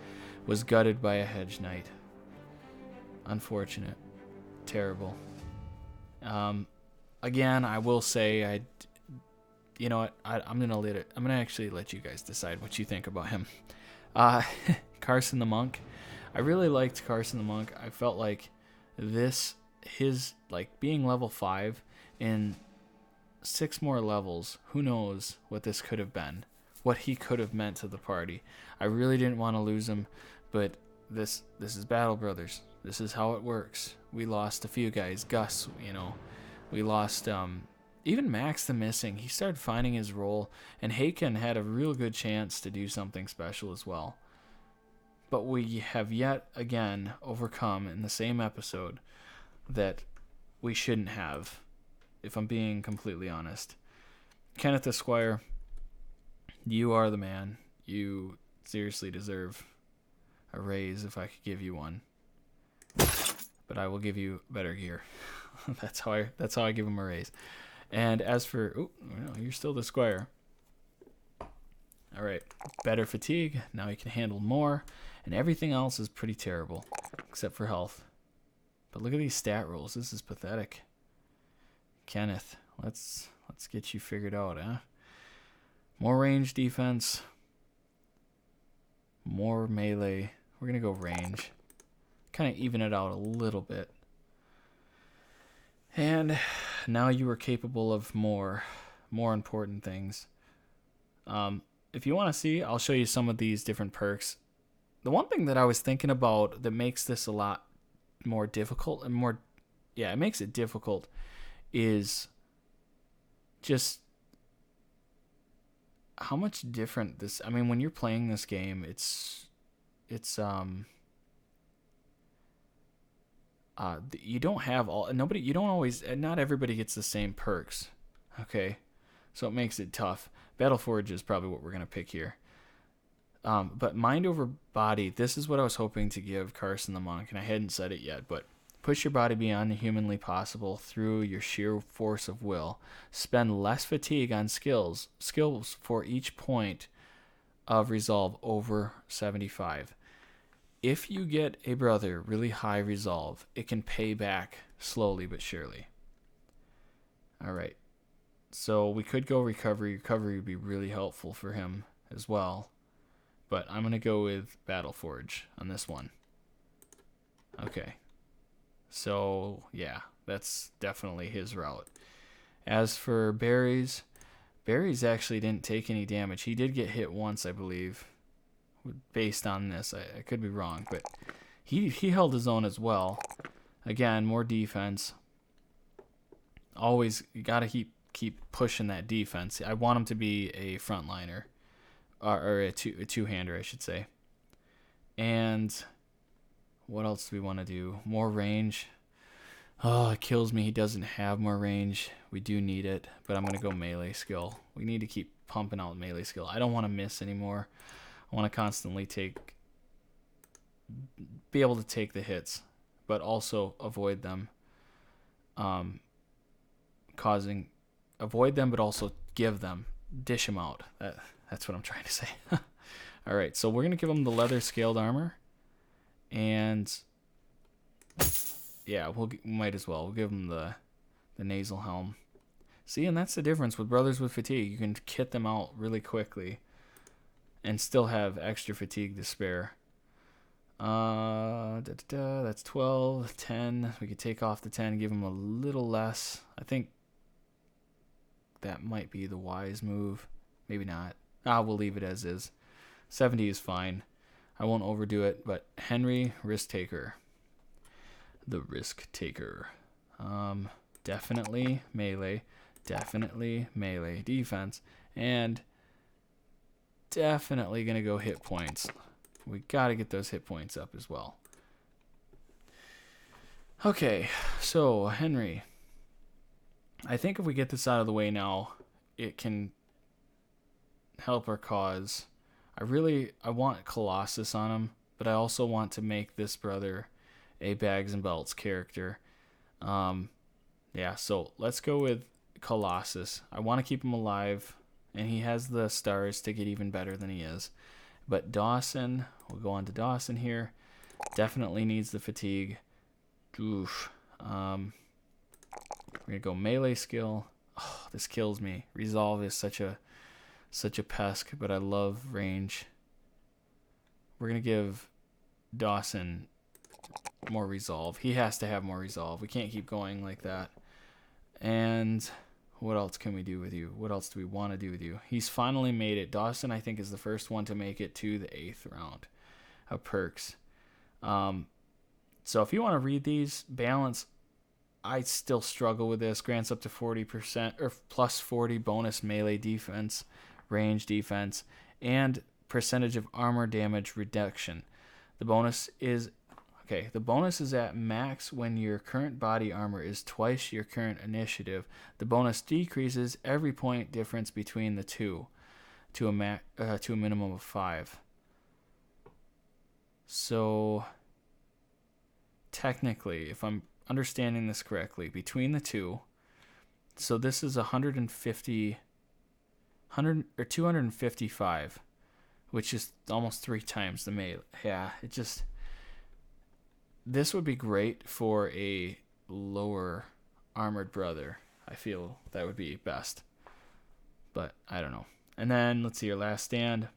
was gutted by a hedge knight. Unfortunate. Terrible. Again, I will say you know what? I'm gonna actually let you guys decide what you think about him. Carson the monk. I really liked Carson the monk. I felt like his being level 5 in 6 more levels. Who knows what this could have been? What he could have meant to the party. I really didn't want to lose him, but this is Battle Brothers. This is how it works. We lost a few guys. Gus, you know, we lost. Even Max the Missing, he started finding his role, and Haken had a real good chance to do something special as well. But we have yet again overcome in the same episode that we shouldn't have, if I'm being completely honest. Kenneth Esquire, you are the man. You seriously deserve a raise if I could give you one. But I will give you better gear. That's how I give him a raise. And as for, you're still the squire. All right, better fatigue. Now you can handle more, and everything else is pretty terrible, except for health. But look at these stat rolls. This is pathetic. Kenneth, let's get you figured out, huh? More range defense, more melee. We're gonna go range, kind of even it out a little bit. And now you are capable of more important things. If you want to see, I'll show you some of these different perks. The one thing that I was thinking about that makes this a lot more difficult and it makes it difficult is just how much different this. I mean, when you're playing this game, you don't have not everybody gets the same perks. Okay, so it makes it tough. Battleforge is probably what we're gonna pick here. But mind over body, this is what I was hoping to give Carson the monk, and I hadn't said it yet, but push your body beyond the humanly possible through your sheer force of will. Spend less fatigue on skills for each point of resolve over 75. If you get a brother really high resolve, it can pay back slowly but surely. All right. So we could go recovery. Recovery would be really helpful for him as well. But I'm going to go with Battleforge on this one. Okay. So, yeah, that's definitely his route. As for berries, Barry's actually didn't take any damage. He did get hit once, I believe, based on this. I could be wrong, but he held his own as well. Again, more defense. Always, you got to keep pushing that defense. I want him to be a frontliner, or a two-hander, I should say. And what else do we want to do? More range. Oh, it kills me he doesn't have more range. We do need it, but I'm going to go melee skill. We need to keep pumping out melee skill. I don't want to miss anymore. I want to constantly be able to take the hits, but also avoid them. Avoid them, but also give them. Dish them out. That's what I'm trying to say. All right, so we're going to give him the leather scaled armor. And yeah, we might as well. We'll give him the nasal helm. See, and that's the difference with Brothers with Fatigue. You can kit them out really quickly and still have extra fatigue to spare. That's 12, 10. We could take off the 10, give him a little less. I think that might be the wise move. Maybe not. We'll leave it as is. 70 is fine. I won't overdo it, but Henry, risk taker. The risk taker. Definitely melee. Definitely melee defense. And definitely going to go hit points. We got to get those hit points up as well. Okay, so Henry. I think if we get this out of the way now, it can help our cause. I want Colossus on him, but I also want to make this brother a Bags and Belts character. Yeah, so let's go with Colossus. I want to keep him alive, and he has the stars to get even better than he is. But Dawson, we'll go on to Dawson here. Definitely needs the fatigue. Oof. We're gonna go melee skill. Oh, this kills me. Resolve is such a pest, but I love range. We're gonna give Dawson more resolve. He has to have more resolve. We can't keep going like that. And what else can we do with you? What else do we want to do with you? He's finally made it. Dawson, I think, is the first one to make it to the 8th round of perks. So if you want to read these, balance, I still struggle with this. Grants up to 40% or plus 40 bonus melee defense, range defense, and percentage of armor damage reduction. The bonus is at max when your current body armor is twice your current initiative. The bonus decreases every point difference between the two to a minimum of 5. So technically, if I'm understanding this correctly, between the two, so this is 255, which is almost 3 times the melee. Yeah, this would be great for a lower armored brother. I feel that would be best. But I don't know. And then let's see, your last stand.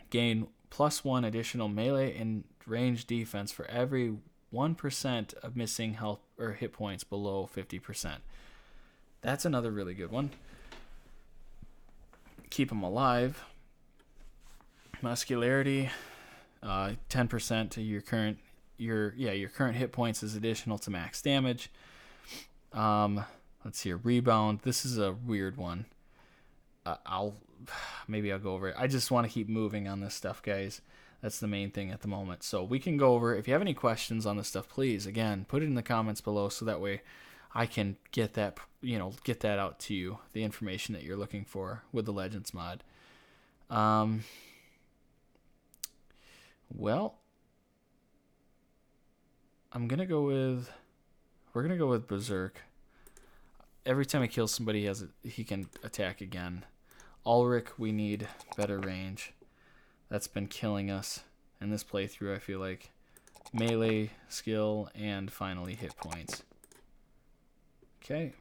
Gain +1 additional melee and range defense for every 1% of missing health or hit points below 50%. That's another really good one. Keep him alive. Muscularity, 10% to your current hit points is additional to max damage. Let's see, rebound. This is a weird one. I'll go over it. I just want to keep moving on this stuff, guys. That's the main thing at the moment. So we can go over. If you have any questions on this stuff, please, again, put it in the comments below so that way I can get that out to you, the information that you're looking for with the Legends mod. Well, we're going to go with Berserk. Every time he kills somebody, he can attack again. Ulrich, we need better range. That's been killing us in this playthrough, I feel like. Melee, skill, and finally hit points. Okay.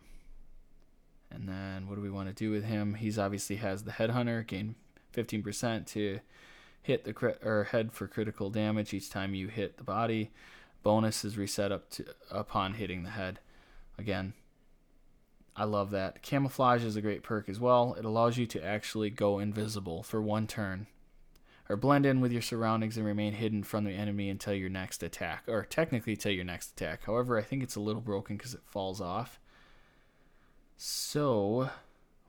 And then what do we want to do with him? He's obviously has the Headhunter, gain 15% to hit the head for critical damage each time you hit the body. Bonus is reset upon hitting the head. Again, I love that. Camouflage is a great perk as well. It allows you to actually go invisible for 1 turn, or blend in with your surroundings and remain hidden from the enemy until your next attack, or technically till your next attack. However, I think it's a little broken because it falls off. So,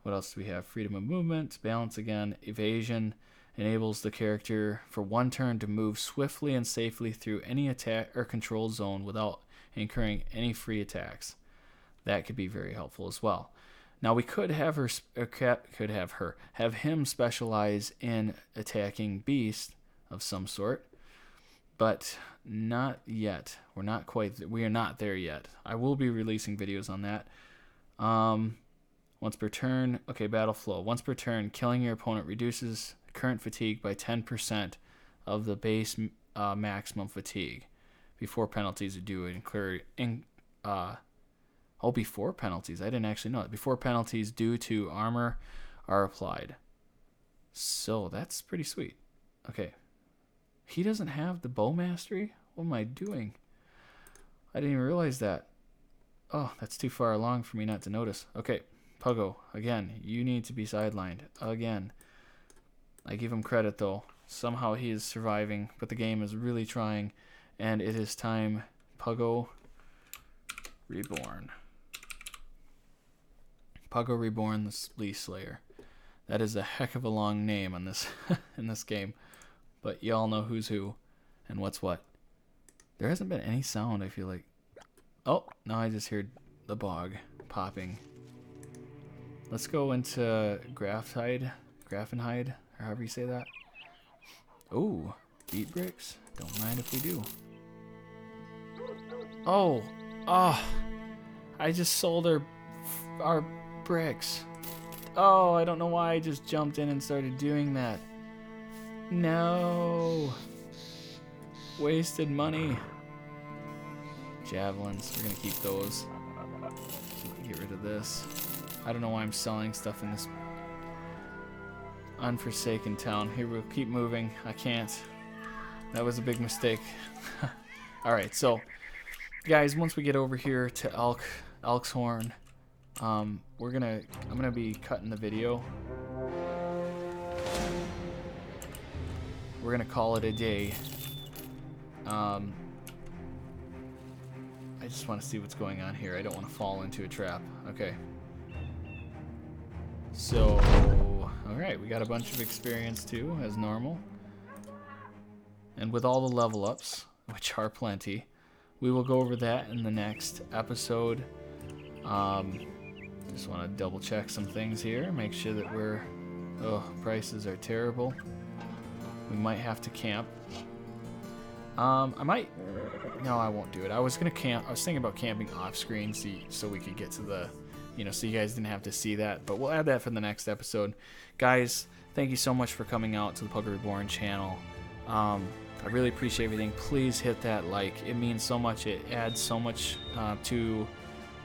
what else do we have? Freedom of movement, balance again, evasion, enables the character for 1 turn to move swiftly and safely through any attack or controlled zone without incurring any free attacks. That could be very helpful as well. Now we could have him specialize in attacking beasts of some sort, but not yet. We are not there yet. I will be releasing videos on that. Once per turn, okay, battle flow. Once per turn, killing your opponent reduces current fatigue by 10% of the base maximum fatigue before penalties are due. Before penalties. I didn't actually know that. Before penalties due to armor are applied. So that's pretty sweet. Okay. He doesn't have the bow mastery? What am I doing? I didn't even realize that. Oh, that's too far along for me not to notice. Okay. Puggo, again, you need to be sidelined. Again. I give him credit, though. Somehow he is surviving, but the game is really trying. And it is time. Puggo Reborn. Puggo Reborn, the Leaf Slayer. That is a heck of a long name on this in this game. But y'all know who's who and what's what. There hasn't been any sound, I feel like. Oh, now I just heard the bog popping. Let's go into Grafenhide, or however you say that. Ooh, beat bricks. Don't mind if we do. Oh, I just sold our bricks. Oh, I don't know why I just jumped in and started doing that. No. Wasted money. Javelins, we're gonna keep those. Get rid of this. I don't know why I'm selling stuff in this unforsaken town. Here, we'll keep moving. I can't. That was a big mistake. Alright, so guys, once we get over here to Elk's Horn, I'm gonna be cutting the video. We're gonna call it a day. I just want to see what's going on here. I don't want to fall into a trap. Okay. So, alright, we got a bunch of experience too, as normal. And with all the level ups, which are plenty, we will go over that in the next episode. Just want to double check some things here, make sure that prices are terrible. We might have to camp. No, I won't do it. I was gonna camp. I was thinking about camping off screen, so we could get to the, so you guys didn't have to see that. But we'll add that for the next episode, guys. Thank you so much for coming out to the Puggo Reborn channel. I really appreciate everything. Please hit that like. It means so much. It adds so much to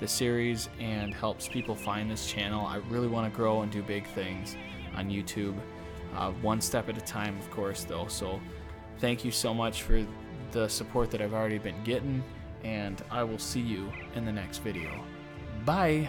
the series and helps people find this channel. I really want to grow and do big things on YouTube, one step at a time, of course, though. So thank you so much for the support that I've already been getting, and I will see you in the next video. Bye!